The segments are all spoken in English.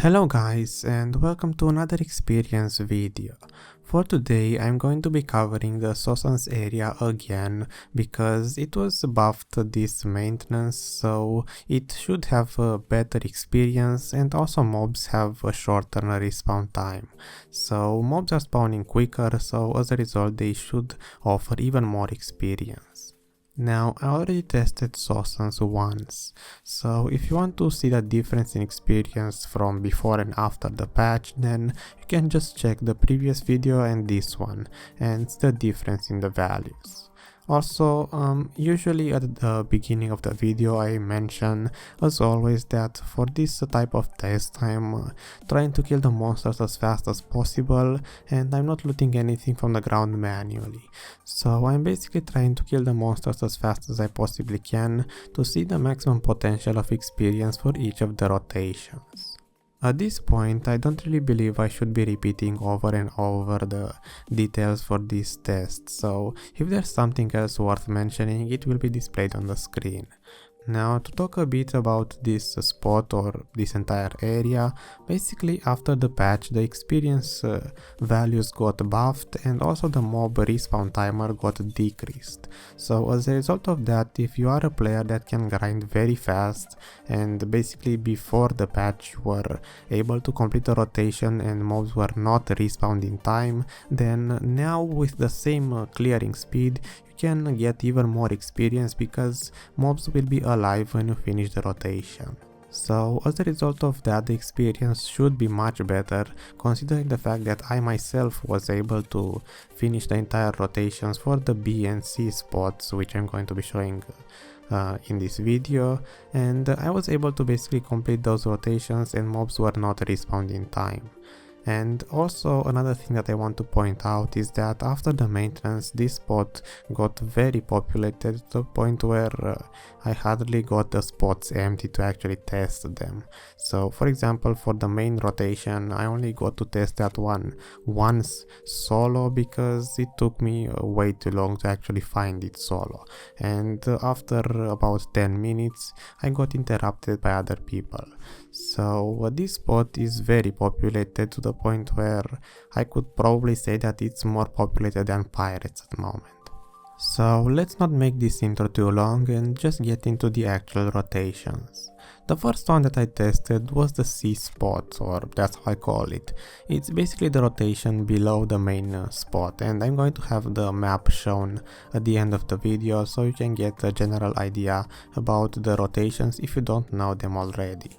Hello guys, and welcome to another experience video. For today I'm going to be covering the Sausans area again because it was buffed this maintenance, so it should have a better experience, and also mobs have a shorter respawn time. So mobs are spawning quicker, so as a result they should offer even more experience. Now, I already tested Sausans once, so if you want to see the difference in experience from before and after the patch, then you can just check the previous video and this one, and it's the difference in the values. Also, usually at the beginning of the video I mention, as always, that for this type of test I'm trying to kill the monsters as fast as possible, and I'm not looting anything from the ground manually. So I'm basically trying to kill the monsters as fast as I possibly can to see the maximum potential of experience for each of the rotations. At this point, I don't really believe I should be repeating over and over the details for this test, so if there's something else worth mentioning, it will be displayed on the screen. Now, to talk a bit about this spot or this entire area, basically after the patch the experience values got buffed and also the mob respawn timer got decreased. So as a result of that, if you are a player that can grind very fast and basically before the patch you were able to complete a rotation and mobs were not respawned in time, then now with the same clearing speed you can get even more experience because mobs will be alive when you finish the rotation. So as a result of that, the experience should be much better, considering the fact that I myself was able to finish the entire rotations for the B and C spots, which I'm going to be showing in this video, and I was able to basically complete those rotations and mobs were not respawned in time. And also another thing that I want to point out is that after the maintenance this spot got very populated to the point where I hardly got the spots empty to actually test them. So for example, for the main rotation I only got to test that one once solo because it took me way too long to actually find it solo, and after about 10 minutes I got interrupted by other people. So this spot is very populated to the point where I could probably say that it's more populated than pirates at the moment. So let's not make this intro too long and just get into the actual rotations. The first one that I tested was the C spot, or that's how I call it. It's basically the rotation below the main spot, and I'm going to have the map shown at the end of the video so you can get a general idea about the rotations if you don't know them already.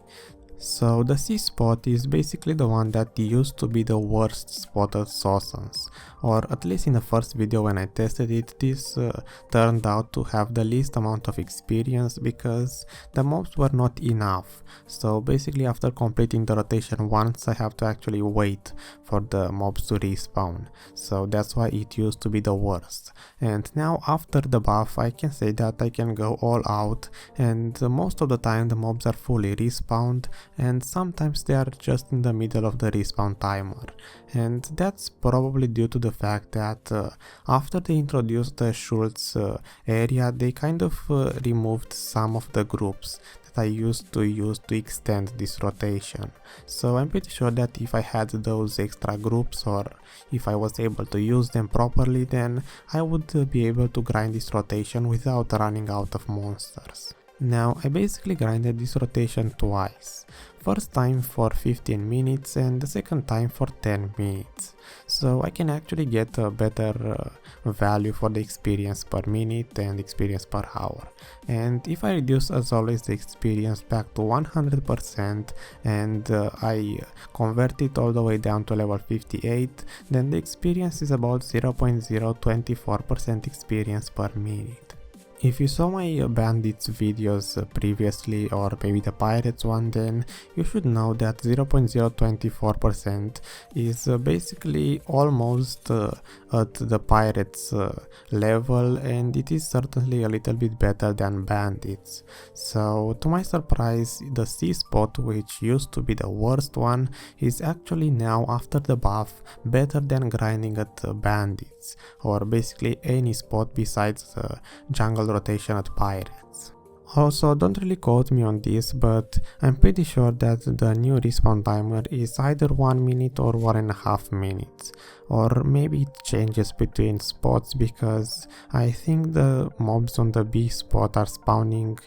So the C spot is basically the one that used to be the worst spot at Sausans, or at least in the first video when I tested it, this turned out to have the least amount of experience because the mobs were not enough. So basically after completing the rotation once I have to actually wait for the mobs to respawn, so that's why it used to be the worst. And now after the buff I can say that I can go all out, and most of the time the mobs are fully respawned, and sometimes they are just in the middle of the respawn timer, and that's probably due to the fact that after they introduced the Schultz area they kind of removed some of the groups that I used to use to extend this rotation. So I'm pretty sure that if I had those extra groups, or if I was able to use them properly, then I would be able to grind this rotation without running out of monsters. Now I basically grinded this rotation twice, first time for 15 minutes and the second time for 10 minutes, so I can actually get a better value for the experience per minute and experience per hour. And if I reduce as always the experience back to 100% and I convert it all the way down to level 58, then the experience is about 0.024% experience per minute. If you saw my bandits videos previously, or maybe the pirates one, then you should know that 0.024% is basically almost at the pirates level, and it is certainly a little bit better than bandits. So to my surprise, the C spot, which used to be the worst one, is actually now after the buff better than grinding at bandits, or basically any spot besides the jungle rotation at pirates. Also, don't really quote me on this, but I'm pretty sure that the new respawn timer is either 1 minute or 1.5 minutes. Or maybe it changes between spots, because I think the mobs on the B spot are spawning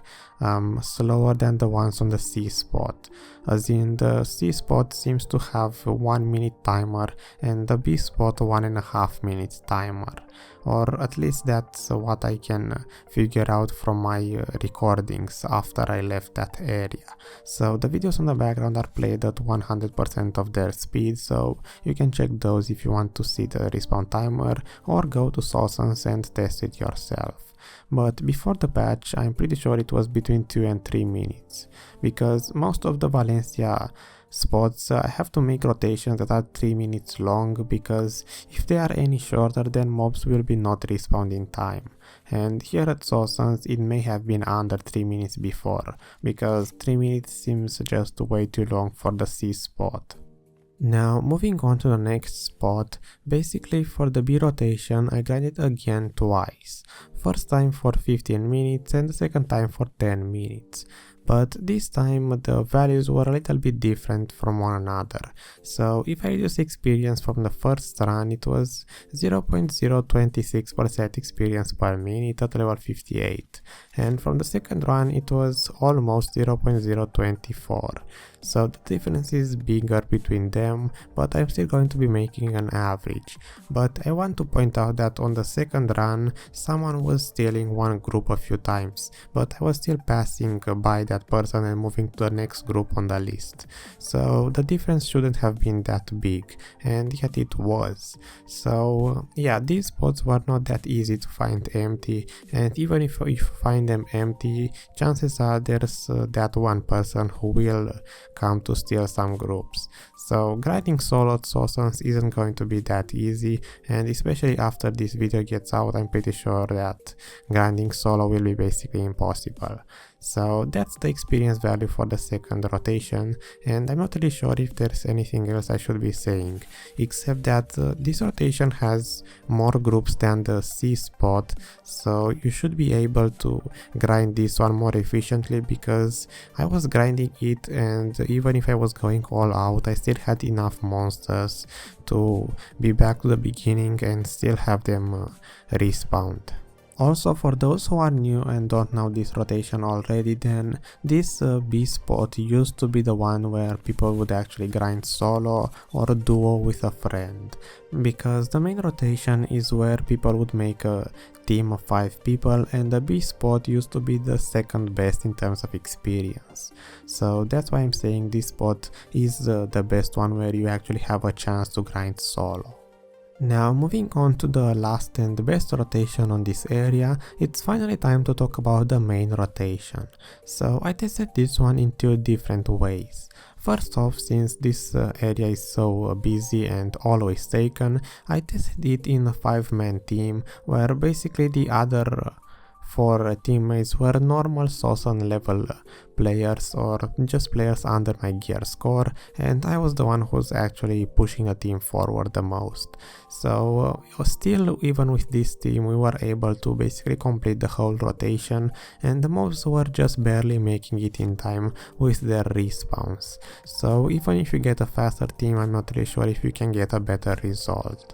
slower than the ones on the C spot. As in, the C spot seems to have a 1 minute timer and the B spot 1.5 minutes timer. Or at least that's what I can figure out from my recordings after I left that area. So the videos on the background are played at 100% of their speed, so you can check those if you want to see the respawn timer, or go to Sausans and test it yourself. But before the patch, I'm pretty sure it was between 2 and 3 minutes, because most of the Valencia spots I have to make rotations that are 3 minutes long, because if they are any shorter, then mobs will be not respawned in time. And here at Sausans it may have been under 3 minutes before, because 3 minutes seems just way too long for the C spot. Now moving on to the next spot, basically for the B rotation I grinded again twice. First time for 15 minutes and the second time for 10 minutes. But this time the values were a little bit different from one another. So if I reduce experience from the first run, it was 0.026% experience per minute at level 58. And from the second run it was almost 0.024. So the difference is bigger between them, but I'm still going to be making an average. But I want to point out that on the second run someone was stealing one group a few times, but I was still passing by that person and moving to the next group on the list. So the difference shouldn't have been that big, and yet it was. So yeah, these spots were not that easy to find empty, and even if you find them empty, chances are there's that one person who will come to steal some groups. So grinding solo at Sausans isn't going to be that easy, and especially after this video gets out, I'm pretty sure that grinding solo will be basically impossible. So that's the experience value for the second rotation, and I'm not really sure if there's anything else I should be saying, except that this rotation has more groups than the C spot, so you should be able to grind this one more efficiently, because I was grinding it and even if I was going all out, I still had enough monsters to be back to the beginning and still have them respawned. Also, for those who are new and don't know this rotation already, then this B spot used to be the one where people would actually grind solo or duo with a friend, because the main rotation is where people would make a team of 5 people, and the B spot used to be the second best in terms of experience. So that's why I'm saying this spot is the best one where you actually have a chance to grind solo. Now moving on to the last and best rotation on this area, it's finally time to talk about the main rotation. So I tested this one in 2 different ways. First off, since this area is so busy and always taken, I tested it in a 5-man team, where basically the other 4 teammates were normal Sausan level players, or just players under my gear score, and I was the one who's actually pushing a team forward the most. So still, even with this team, we were able to basically complete the whole rotation, and the mobs were just barely making it in time with their respawns. So even if you get a faster team, I'm not really sure if you can get a better result.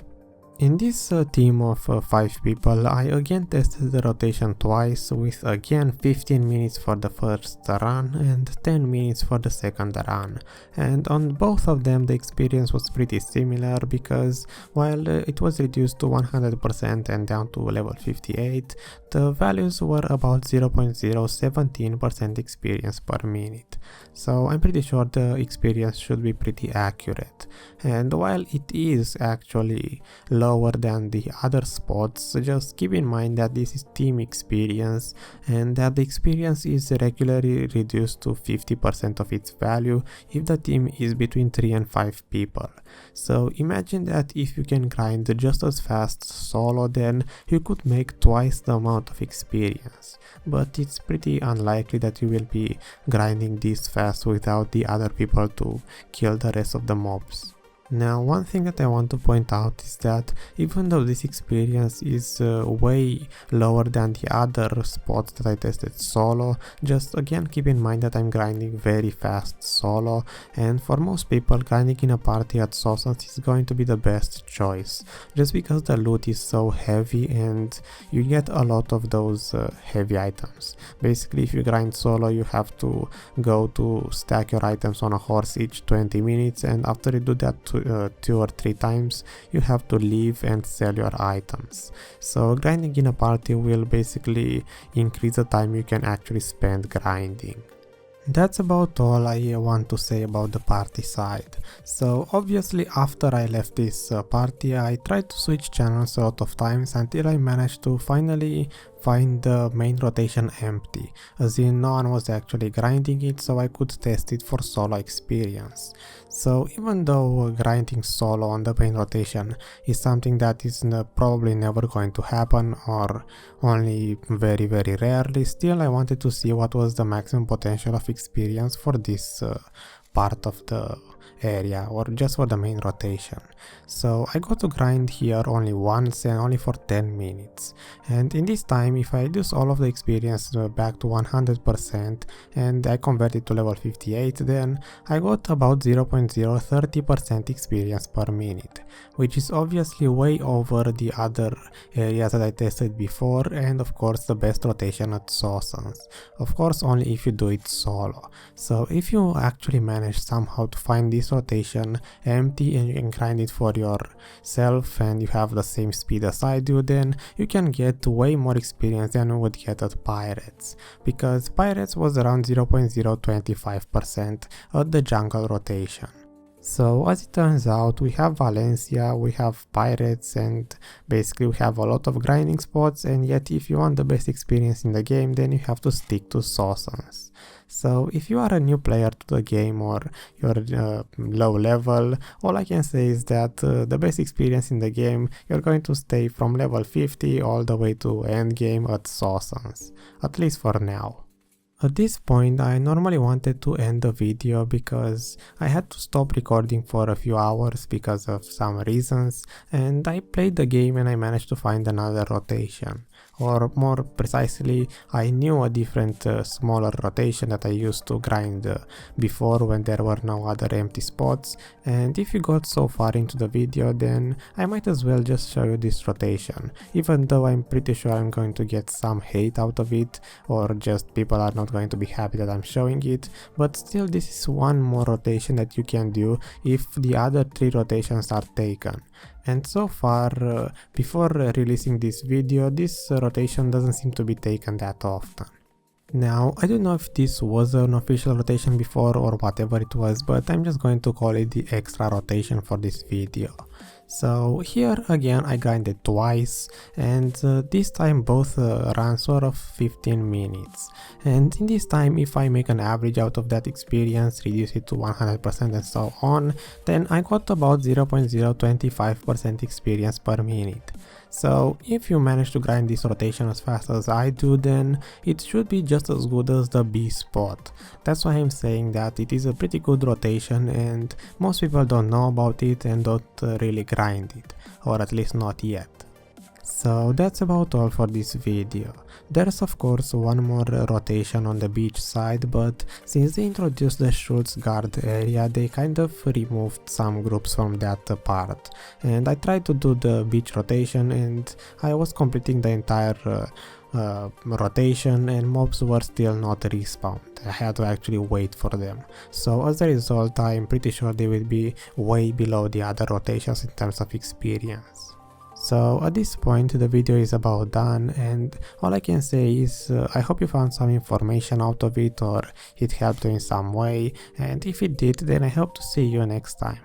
In this team of 5 people, I again tested the rotation twice, with again 15 minutes for the first run and 10 minutes for the second run. And on both of them the experience was pretty similar, because while it was reduced to 100% and down to level 58, the values were about 0.017% experience per minute. So I'm pretty sure the experience should be pretty accurate. And while it is actually lower than the other spots, just keep in mind that this is team experience, and that the experience is regularly reduced to 50% of its value if the team is between 3 and 5 people. So imagine that if you can grind just as fast solo, then you could make twice the amount of experience. But it's pretty unlikely that you will be grinding this fast without the other people to kill the rest of the mobs. Now, one thing that I want to point out is that even though this experience is way lower than the other spots that I tested solo, just again keep in mind that I'm grinding very fast solo, and for most people grinding in a party at Sausans is going to be the best choice, just because the loot is so heavy and you get a lot of those heavy items. Basically, if you grind solo, you have to go to stack your items on a horse each 20 minutes, and after you do that 2 or 3 times, you have to leave and sell your items. So grinding in a party will basically increase the time you can actually spend grinding. That's about all I want to say about the party side. So obviously after I left this party, I tried to switch channels a lot of times until I managed to finally find the main rotation empty, as in no one was actually grinding it, so I could test it for solo experience. So even though grinding solo on the main rotation is something that is probably never going to happen, or only very rarely, still I wanted to see what was the maximum potential of experience for this part of the area, or just for the main rotation. So I got to grind here only once and only for 10 minutes, and in this time, if I reduce all of the experience back to 100% and I convert it to level 58, then I got about 0.030% experience per minute, which is obviously way over the other areas that I tested before, and of course the best rotation at Sausans. Of course only if you do it solo. So if you actually manage somehow to find this rotation empty and you can grind it for yourself and you have the same speed as I do, then you can get way more experience than you would get at Pirates, because Pirates was around 0.025% at the jungle rotation. So as it turns out, we have Valencia, we have Pirates, and basically we have a lot of grinding spots, and yet if you want the best experience in the game, then you have to stick to Sausans. So if you are a new player to the game or you're low level, all I can say is that the best experience in the game, you're going to stay from level 50 all the way to end game at Sausans, at least for now. At this point, I normally wanted to end the video because I had to stop recording for a few hours because of some reasons, and I played the game and I managed to find another rotation. Or more precisely, I knew a different smaller rotation that I used to grind before when there were no other empty spots, and if you got so far into the video, then I might as well just show you this rotation, even though I'm pretty sure I'm going to get some hate out of it, or just people are not going to be happy that I'm showing it, but still this is one more rotation that you can do if the other 3 rotations are taken. And so far, before releasing this video, this rotation doesn't seem to be taken that often. Now, I don't know if this was an official rotation before or whatever it was, but I'm just going to call it the extra rotation for this video. So here again I grinded twice, and this time both ran sort of 15 minutes. And in this time, if I make an average out of that experience, reduce it to 100% and so on, then I got about 0.025% experience per minute. So if you manage to grind this rotation as fast as I do, then it should be just as good as the B spot. That's why I'm saying that it is a pretty good rotation, and most people don't know about it and don't really grind it, or at least not yet. So that's about all for this video. There's of course one more rotation on the beach side, but since they introduced the Schultz guard area, they kind of removed some groups from that part. And I tried to do the beach rotation and I was completing the entire rotation and mobs were still not respawned. I had to actually wait for them. So as a result, I'm pretty sure they will be way below the other rotations in terms of experience. So at this point the video is about done, and all I can say is I hope you found some information out of it or it helped you in some way, and if it did, then I hope to see you next time.